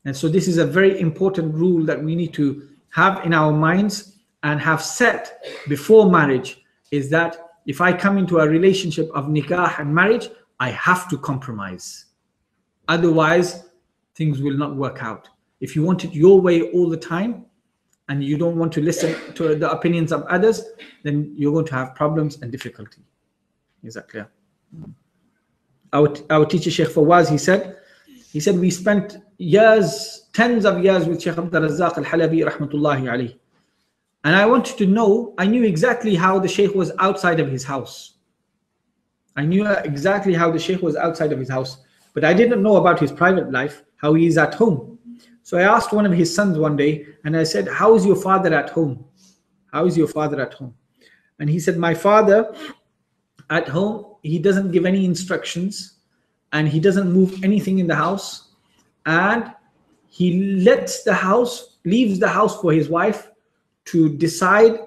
And so this is a very important rule that we need to have in our minds and have set before marriage, is that if I come into a relationship of nikah and marriage, I have to compromise. Otherwise, things will not work out. If you want it your way all the time, and you don't want to listen to the opinions of others, then you're going to have problems and difficulty. Is that clear? Our teacher Shaykh Fawaz, he said we spent years, tens of years with Shaykh Razzaq al-Halabi rahmatullahi alayhi. And I wanted to know, I knew exactly how the Shaykh was outside of his house. I knew exactly how the Shaykh was outside of his house, but I didn't know about his private life, how he is at home. So I asked one of his sons one day, and I said, how is your father at home? How is your father at home? And he said, my father at home, he doesn't give any instructions, and he doesn't move anything in the house, and he leaves the house for his wife to decide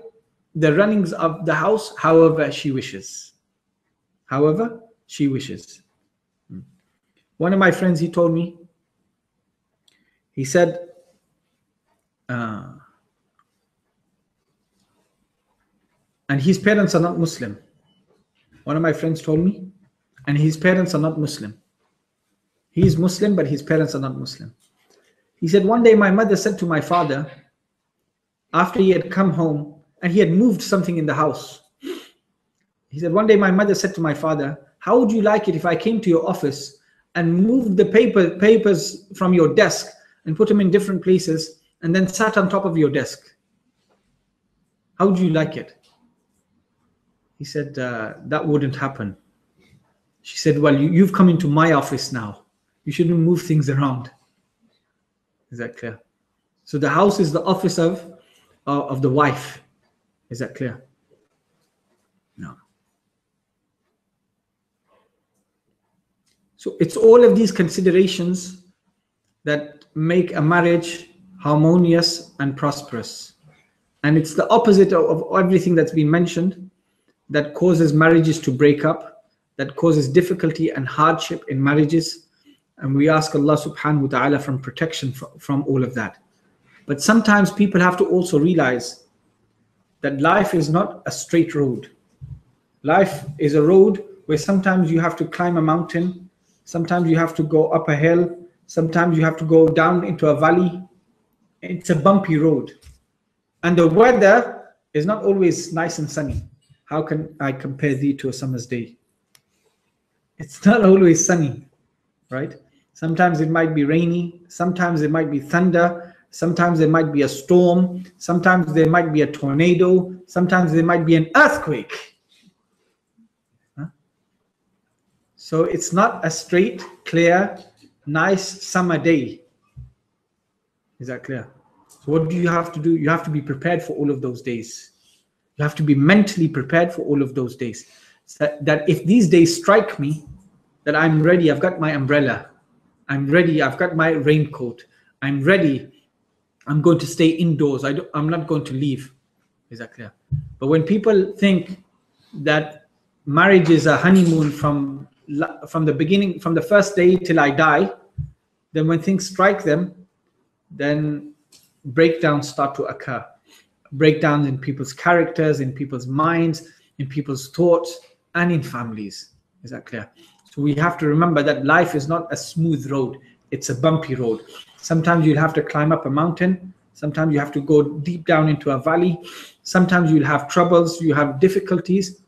the runnings of the house however she wishes. However she wishes. One of my friends, he told me, he said, and his parents are not Muslim. One of my friends told me, and his parents are not Muslim. He is Muslim, but his parents are not Muslim. He said, one day my mother said to my father, after he had come home and he had moved something in the house, he said, one day my mother said to my father, how would you like it if I came to your office and moved the papers from your desk and put them in different places and then sat on top of your desk? How would you like it? He said, that wouldn't happen. She said, well, you've come into my office now. You shouldn't move things around. Is that clear? So the house is the office of the wife. Is that clear? No. So it's all of these considerations that make a marriage harmonious and prosperous. And it's the opposite of everything that's been mentioned that causes marriages to break up, that causes difficulty and hardship in marriages. And we ask Allah subhanahu wa ta'ala from protection from all of that. But sometimes people have to also realize that life is not a straight road. Life is a road where sometimes you have to climb a mountain, sometimes you have to go up a hill, sometimes you have to go down into a valley. It's a bumpy road. And the weather is not always nice and sunny. How can I compare thee to a summer's day? It's not always sunny, right? Sometimes it might be rainy, sometimes it might be thunder, sometimes there might be a storm, sometimes there might be a tornado, sometimes there might be an earthquake. So it's not a straight, clear, nice summer day. Is that clear? So what do you have to do? You have to be prepared for all of those days. You have to be mentally prepared for all of those days. So that if these days strike me, that I'm ready, I've got my umbrella, I'm ready, I've got my raincoat, I'm ready, I'm going to stay indoors, I'm not going to leave. Is that clear? But when people think that marriage is a honeymoon from the beginning, from the first day till I die, then when things strike them, then breakdowns start to occur. Breakdowns in people's characters, in people's minds, in people's thoughts, and in families. Is that clear? So we have to remember that life is not a smooth road. It's a bumpy road. Sometimes you'll have to climb up a mountain. Sometimes you have to go deep down into a valley. Sometimes you'll have troubles. You have difficulties.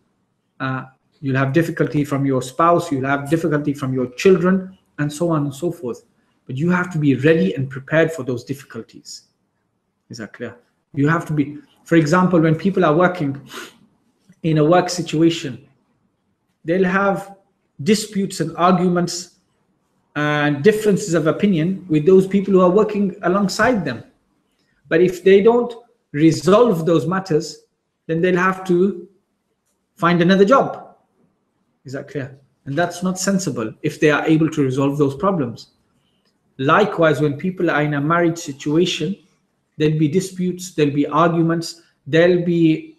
You'll have difficulty from your spouse. You'll have difficulty from your children, and so on and so forth. But you have to be ready and prepared for those difficulties. Is that clear? You have to be, for example, when people are working in a work situation, they'll have disputes and arguments and differences of opinion with those people who are working alongside them. But if they don't resolve those matters, then they'll have to find another job. Is that clear? And that's not sensible if they are able to resolve those problems. Likewise, when people are in a marriage situation, there'll be disputes, there'll be arguments, there'll be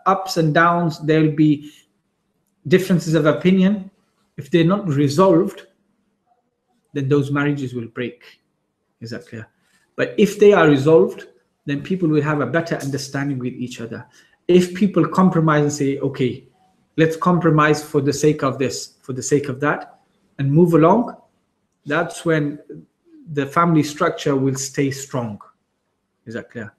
ups and downs, there'll be differences of opinion. If they're not resolved, then those marriages will break. Is that clear? But if they are resolved, then people will have a better understanding with each other. If people compromise and say, okay, let's compromise for the sake of this, for the sake of that, and move along, that's when the family structure will stay strong. Is that clear?